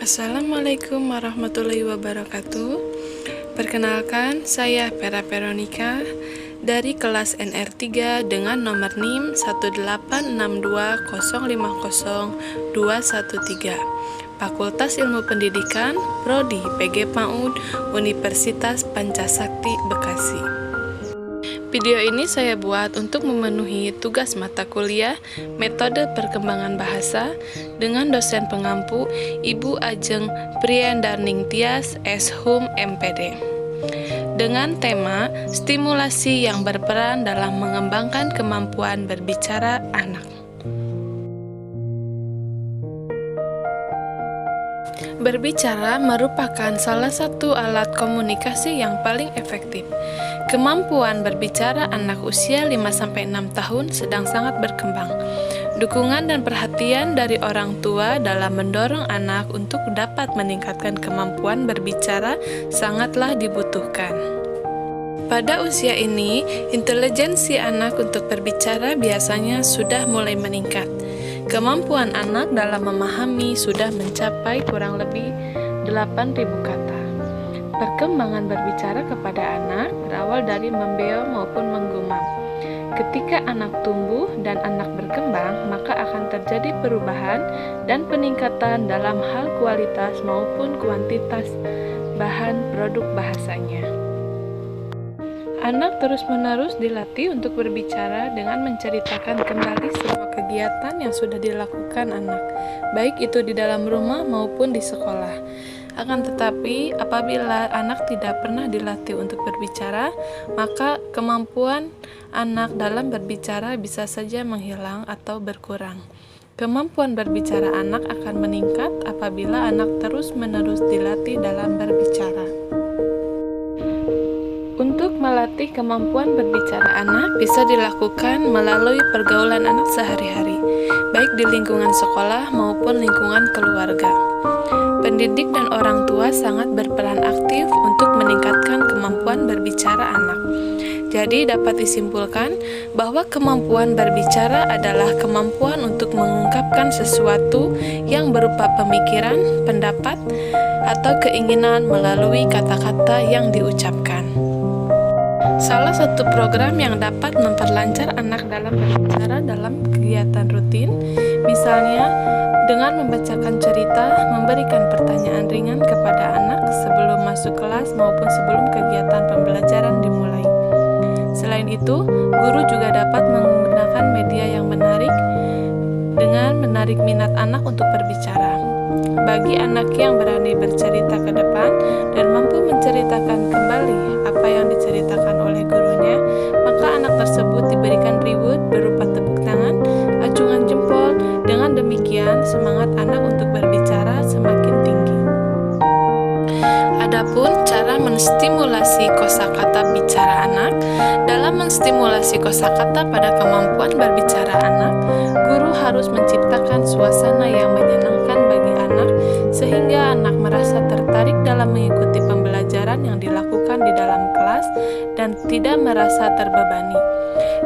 Assalamualaikum warahmatullahi wabarakatuh. Perkenalkan, saya Vera Veronica dari kelas NR3 dengan nomor NIM 18620500213, Fakultas Ilmu Pendidikan, Prodi PG PAUD, Universitas Pancasakti, Bekasi. Video ini saya buat untuk memenuhi tugas mata kuliah Metode Perkembangan Bahasa dengan dosen pengampu Ibu Ajeng Priyendarning Tias, S.Hum MPD. Dengan tema stimulasi yang berperan dalam mengembangkan kemampuan berbicara anak. Berbicara merupakan salah satu alat komunikasi yang paling efektif. Kemampuan berbicara anak usia 5-6 tahun sedang sangat berkembang. Dukungan dan perhatian dari orang tua dalam mendorong anak untuk dapat meningkatkan kemampuan berbicara sangatlah dibutuhkan. Pada usia ini, intelijensi anak untuk berbicara biasanya sudah mulai meningkat. Kemampuan anak dalam memahami sudah mencapai kurang lebih 8.000 kata. Perkembangan berbicara kepada anak berawal dari membeo maupun menggumam. Ketika anak tumbuh dan anak berkembang, maka akan terjadi perubahan dan peningkatan dalam hal kualitas maupun kuantitas bahan produk bahasanya. Anak terus-menerus dilatih untuk berbicara dengan menceritakan kembali semua kegiatan yang sudah dilakukan anak, baik itu di dalam rumah maupun di sekolah. Akan tetapi, apabila anak tidak pernah dilatih untuk berbicara, maka kemampuan anak dalam berbicara bisa saja menghilang atau berkurang. Kemampuan berbicara anak akan meningkat apabila anak terus-menerus dilatih dalam berbicara. Untuk melatih kemampuan berbicara anak bisa dilakukan melalui pergaulan anak sehari-hari, baik di lingkungan sekolah maupun lingkungan keluarga. Pendidik dan orang tua sangat berperan aktif untuk meningkatkan kemampuan berbicara anak. Jadi dapat disimpulkan bahwa kemampuan berbicara adalah kemampuan untuk mengungkapkan sesuatu yang berupa pemikiran, pendapat, atau keinginan melalui kata-kata yang diucapkan. Salah satu program yang dapat memperlancar anak dalam berbicara dalam kegiatan rutin, misalnya dengan membacakan cerita, memberikan pertanyaan ringan kepada anak sebelum masuk kelas maupun sebelum kegiatan pembelajaran dimulai. Selain itu, guru juga dapat menggunakan media yang menarik dengan menarik minat anak untuk berbicara. Bagi anak yang berani bercerita ke depan dan mampu menceritakan kembali apa yang diceritakan oleh gurunya, maka anak tersebut diberikan reward berupa tepuk tangan, acungan jempol. Dengan demikian, semangat anak untuk berbicara semakin tinggi. Adapun cara menstimulasi kosakata bicara anak. Dalam menstimulasi kosakata pada kemampuan berbicara anak, guru harus menciptakan suasana yang menyenangkan bagi anak sehingga anak merasa tertarik dalam mengikuti pembelajaran yang dilakukan di dalam kelas dan tidak merasa terbebani.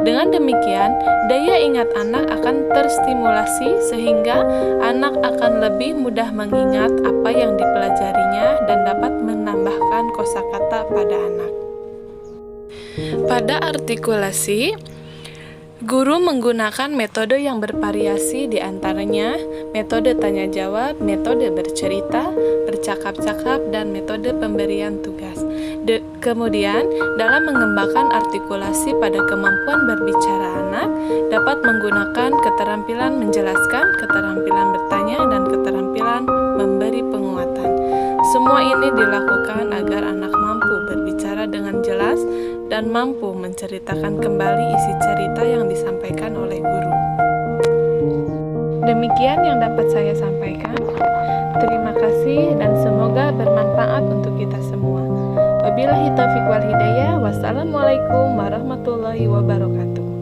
Dengan demikian, daya ingat anak akan terstimulasi sehingga anak akan lebih mudah mengingat apa yang dipelajarinya dan dapat menambahkan kosakata pada anak. Pada artikulasi, guru menggunakan metode yang bervariasi, di antaranya metode tanya jawab, metode bercerita, bercakap-cakap, dan metode pemberian tugas. Kemudian, dalam mengembangkan artikulasi pada kemampuan berbicara anak, dapat menggunakan keterampilan menjelaskan, keterampilan bertanya, dan keterampilan memberi penguatan. Semua ini dilakukan agar anak mampu berbicara dengan jelas dan mampu menceritakan kembali isi cerita yang disampaikan oleh guru. Demikian yang dapat saya sampaikan. Terima kasih dan semoga bermanfaat untuk kita semua. Wabillahi taufiq wal hidayah. Wassalamualaikum warahmatullahi wabarakatuh.